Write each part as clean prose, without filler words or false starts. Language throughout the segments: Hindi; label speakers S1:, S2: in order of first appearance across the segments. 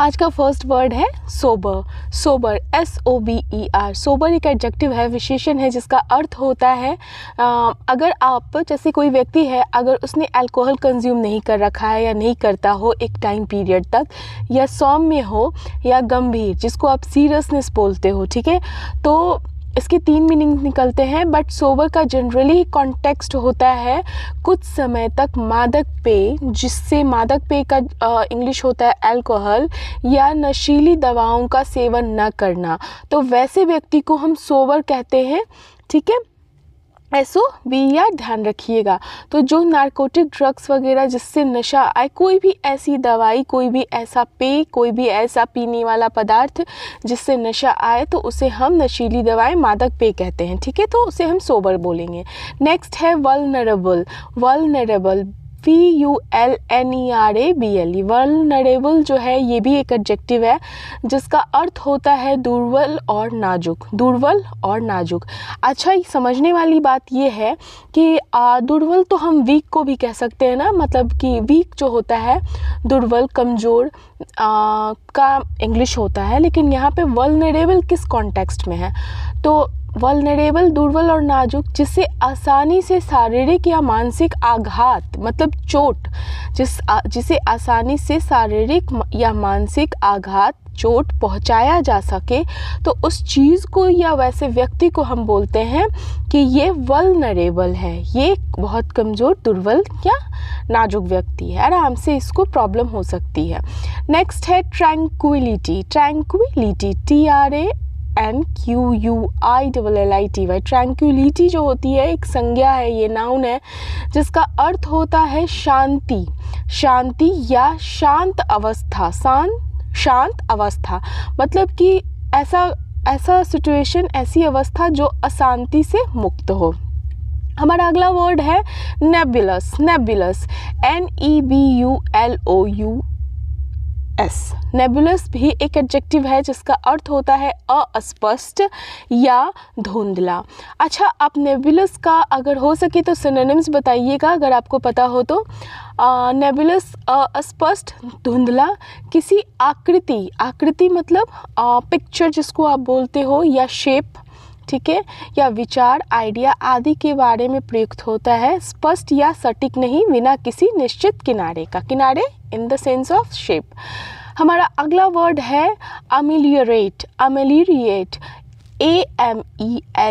S1: आज का फर्स्ट वर्ड है सोबर। Sober, SOBER। सोबर एक एडजेक्टिव है, विशेषण है जिसका अर्थ होता है अगर आप, जैसे कोई व्यक्ति है, अगर उसने अल्कोहल कंज्यूम नहीं कर रखा है या नहीं करता हो एक टाइम पीरियड तक, या सौम्य हो या गंभीर, जिसको आप सीरियसनेस बोलते हो, ठीक है। तो इसके 3 मीनिंग निकलते हैं, बट सोबर का जनरली कॉन्टेक्स्ट होता है कुछ समय तक मादक पेय, जिससे मादक पेय का इंग्लिश होता है अल्कोहल, या नशीली दवाओं का सेवन न करना। तो वैसे व्यक्ति को हम सोबर कहते हैं, ठीक है। SOBER ध्यान रखिएगा। तो जो नारकोटिक ड्रग्स वगैरह जिससे नशा आए, कोई भी ऐसी दवाई, कोई भी ऐसा पेय, कोई भी ऐसा पीने वाला पदार्थ जिससे नशा आए, तो उसे हम नशीली दवाएं, मादक पेय कहते हैं, ठीक है। तो उसे हम सोबर बोलेंगे। नेक्स्ट है वल्नरेबल। Vulnerable, VULNERABLE। वल्नरेबल जो है ये भी एक एडजेक्टिव है जिसका अर्थ होता है दुर्बल और नाजुक। दुर्बल और नाजुक। अच्छा, समझने वाली बात ये है कि दुर्बल तो हम वीक को भी कह सकते हैं ना, मतलब कि वीक जो होता है, दुर्बल, कमज़ोर का इंग्लिश होता है, लेकिन यहाँ पे वल्नरेबल किस कॉन्टेक्स्ट में है? तो वल्नरेबल, दुर्बल और नाजुक, जिससे आसानी से शारीरिक या मानसिक आघात, मतलब चोट, जिसे आसानी से शारीरिक या मानसिक आघात, चोट पहुंचाया जा सके, तो उस चीज़ को या वैसे व्यक्ति को हम बोलते हैं कि ये वल्नरेबल है, ये बहुत कमज़ोर, दुर्बल या नाजुक व्यक्ति है, आराम से इसको प्रॉब्लम हो सकती है। नेक्स्ट है ट्रैंक्विलिटी। Tranquillity, TRANQUILLITY। ट्रैंक्विलिटी जो होती है एक संज्ञा है, ये नाउन है जिसका अर्थ होता है शांति, शांति या शांत अवस्था। शांत अवस्था मतलब कि ऐसा सिचुएशन, ऐसी अवस्था जो अशांति से मुक्त हो। हमारा अगला वर्ड है नेबुलस। नेबुलस, NEBULOUS। नेबुलस भी एक एडजेक्टिव है जिसका अर्थ होता है अस्पष्ट या धुंधला। अच्छा, आप नेबुलस का अगर हो सके तो सिनोनिम्स बताइएगा अगर आपको पता हो तो। नेबुलस, अस्पष्ट, धुंधला, किसी आकृति, आकृति मतलब पिक्चर जिसको आप बोलते हो, या शेप, ठीक है, या विचार, आइडिया आदि के बारे में प्रयुक्त होता है, स्पष्ट या सटीक नहीं, बिना किसी निश्चित किनारे का। किनारे in the sense of shape. हमारा अगला वर्ड है अमेलियोरेट। अमेलियोरेट, AMELEORATE।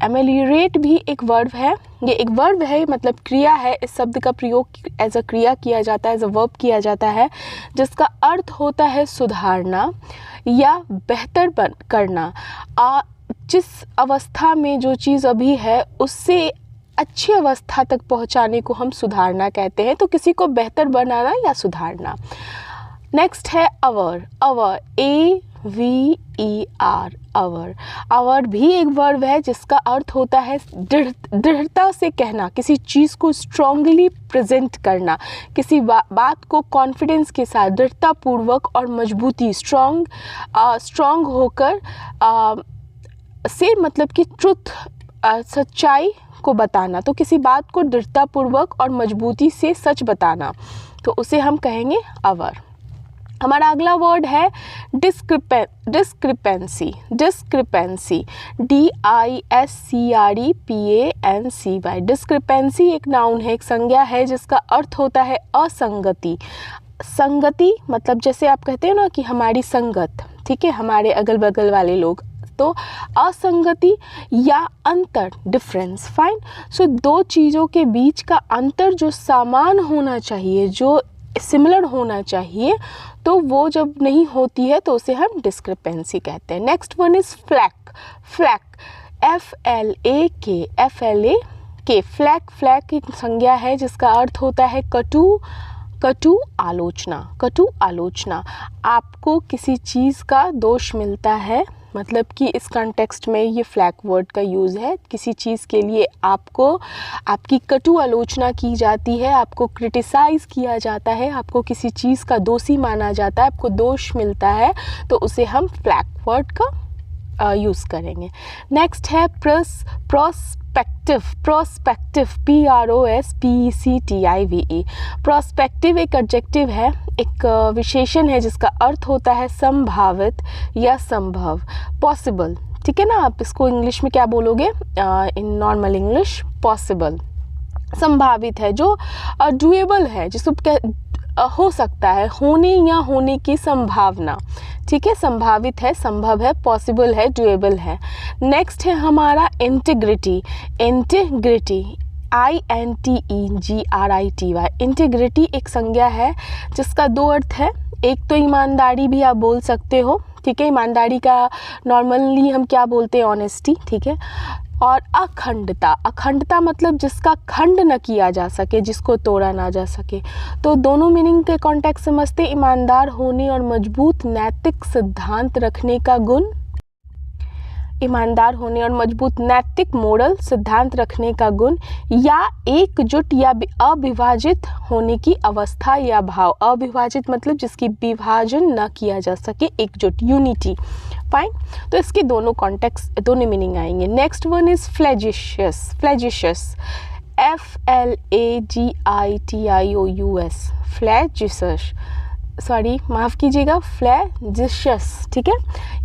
S1: अमेलियोरेट भी एक वर्ब है, ये एक वर्ब है, मतलब क्रिया है। इस शब्द का प्रयोग एज अ क्रिया किया जाता है, एज अ वर्ब किया जाता है, जिसका अर्थ होता है सुधारना या बेहतर करना। जिस अवस्था में जो चीज़ अभी है उससे अच्छी अवस्था तक पहुंचाने को हम सुधारना कहते हैं। तो किसी को बेहतर बनाना या सुधारना। नेक्स्ट है अवर। अवर, AVER। अवर, अवर भी एक वर्ब है जिसका अर्थ होता है दृढ़ता से कहना, किसी चीज़ को स्ट्रांगली प्रेजेंट करना, किसी बात को कॉन्फिडेंस के साथ, दृढ़तापूर्वक और मजबूती, स्ट्रांग होकर से, मतलब कि ट्रुथ, सच्चाई को बताना। तो किसी बात को दृढ़तापूर्वक और मजबूती से सच बताना, तो उसे हम कहेंगे अवर। हमारा अगला वर्ड है डिस्क्रिपेंसी। Discrepancy, DISCREPANCY। डिस्क्रिपेंसी एक नाउन है, एक संज्ञा है जिसका अर्थ होता है असंगति। संगति मतलब जैसे आप कहते हैं ना कि हमारी संगत, ठीक है, हमारे अगल बगल वाले लोग, तो असंगति या अंतर, डिफरेंस, फाइन। सो दो चीज़ों के बीच का अंतर जो समान होना चाहिए, जो सिमिलर होना चाहिए, तो वो जब नहीं होती है तो उसे हम डिस्क्रिपेंसी कहते हैं। Next one is flak. Flak, FLAK। Flak, flak एक संज्ञा है जिसका अर्थ होता है कटु आलोचना। कटु आलोचना, आपको किसी चीज़ का दोष मिलता है, मतलब कि इस कॉन्टेक्स्ट में ये फ्लैक वर्ड का यूज़ है। किसी चीज़ के लिए आपकी कटु आलोचना की जाती है, आपको क्रिटिसाइज़ किया जाता है, आपको किसी चीज़ का दोषी माना जाता है, आपको दोष मिलता है, तो उसे हम फ्लैक वर्ड का यूज़ करेंगे। नेक्स्ट है प्रोस्पेक्टिव, PROSPECTIVE। प्रोस्पेक्टिव एक एडजेक्टिव है, एक विशेषण है जिसका अर्थ होता है संभावित या संभव, पॉसिबल। ठीक है ना, आप इसको इंग्लिश में क्या बोलोगे, इन नॉर्मल इंग्लिश पॉसिबल। संभावित है जो डूएबल है, जिसको हो सकता है, होने या होने की संभावना। ठीक है, संभावित है, संभव है, पॉसिबल है, डूएबल है। नेक्स्ट है हमारा इंटीग्रिटी। Integrity INTEGRITY। इंटीग्रिटी एक संज्ञा है जिसका दो अर्थ है। एक तो ईमानदारी भी आप बोल सकते हो। ठीक है, ईमानदारी का नॉर्मली हम क्या बोलते हैं, ऑनेस्टी। ठीक है, और अखंडता। अखंडता मतलब जिसका खंड न किया जा सके, जिसको तोड़ा ना जा सके। तो दोनों मीनिंग के कॉन्टेक्स्ट समझते। ईमानदार होने और मजबूत नैतिक सिद्धांत रखने का गुण, ईमानदार होने और मजबूत नैतिक मोरल सिद्धांत रखने का गुण, या एकजुट या अविभाजित होने की अवस्था या भाव। अविभाजित मतलब जिसकी विभाजन न किया जा सके, एकजुट, यूनिटी। फाइन, तो इसके दोनों कॉन्टेक्स्ट, दोनों मीनिंग आएंगे। Next one is flagitious. Flagitious FLAGITIOUS। Flagitious, sorry माफ़ कीजिएगा, फ्लैजिशियस। ठीक है,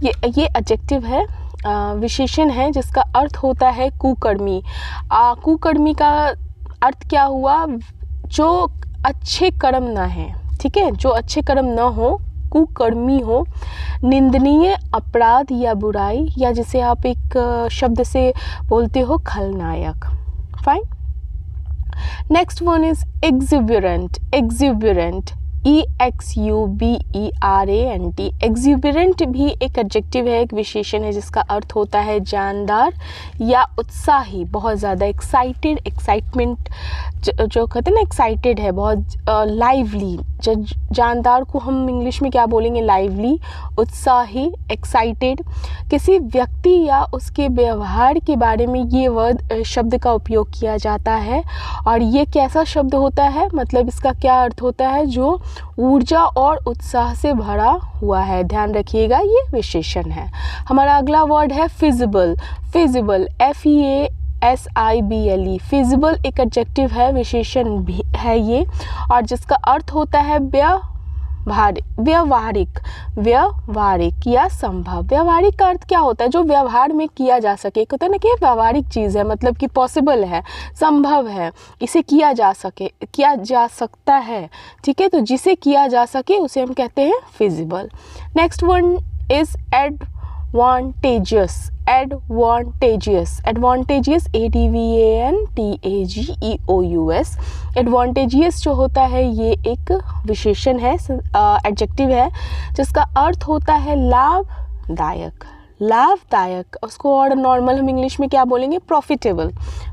S1: ये एडजेक्टिव है, विशेषण है जिसका अर्थ होता है कुकर्मी। कुकर्मी का अर्थ क्या हुआ, जो अच्छे कर्म ना है। ठीक है, जो अच्छे कर्म ना हो, कुकर्मी हो, निंदनीय अपराध या बुराई, या जिसे आप एक शब्द से बोलते हो खलनायक। Fine, next one is exuberant. Exuberant EXUBERANT। Exuberant भी एक एडजेक्टिव है, एक विशेषण है जिसका अर्थ होता है जानदार या उत्साही, बहुत ज़्यादा एक्साइटेड, एक्साइटमेंट जो कहते हैं ना, एक्साइटेड है, बहुत लाइवली। जानदार को हम इंग्लिश में क्या बोलेंगे, लाइवली, उत्साही, एक्साइटेड। किसी व्यक्ति या उसके व्यवहार के बारे में ये वर्ड शब्द का उपयोग किया जाता है। और ये कैसा शब्द होता है, मतलब इसका क्या अर्थ होता है, जो ऊर्जा और उत्साह से भरा हुआ है। ध्यान रखिएगा, ये विशेषण है। हमारा अगला वर्ड है फिजिबल। Feasible FEASIBLE। फिजिबल एक एडजेक्टिव है, विशेषण भी है ये, और जिसका अर्थ होता है व्यवहारिक, व्यवहारिक या संभव। व्यवहारिक का अर्थ क्या होता है, जो व्यवहार में किया जा सके। कहते हैं ना कि व्यवहारिक चीज़ है, मतलब कि पॉसिबल है, संभव है, इसे किया जा सके, किया जा सकता है। ठीक है, तो जिसे किया जा सके उसे हम कहते हैं feasible. Next one is advantageous. Advantageous, advantageous ADVANTAGEOUS। Advantageous जो होता है ये एक विशेषण है, एडजेक्टिव है, जिसका अर्थ होता है लाभदायक। लाभदायक, उसको और नॉर्मल हम इंग्लिश में क्या बोलेंगे, प्रॉफिटेबल।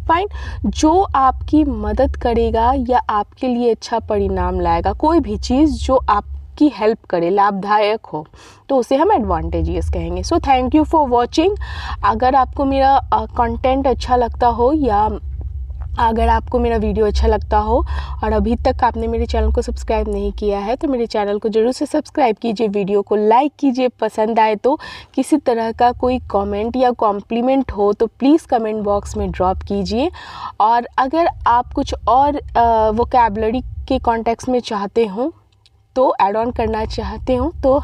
S1: फाइन, जो आपकी मदद करेगा या आपके लिए अच्छा परिणाम लाएगा। कोई भी चीज़ जो आपकी हेल्प करे, लाभदायक हो, तो उसे हम एडवांटेजियस कहेंगे। So thank you for watching. अगर आपको मेरा कंटेंट अच्छा लगता हो, या अगर आपको मेरा वीडियो अच्छा लगता हो और अभी तक आपने मेरे चैनल को सब्सक्राइब नहीं किया है, तो मेरे चैनल को ज़रूर से सब्सक्राइब कीजिए, वीडियो को लाइक कीजिए। पसंद आए तो किसी तरह का कोई कमेंट या कॉम्प्लीमेंट हो तो प्लीज़ कमेंट बॉक्स में ड्रॉप कीजिए। और अगर आप कुछ और वोकैबुलरी के कॉन्टेक्स्ट में चाहते हो, तो ऐड ऑन करना चाहते हो, तो हम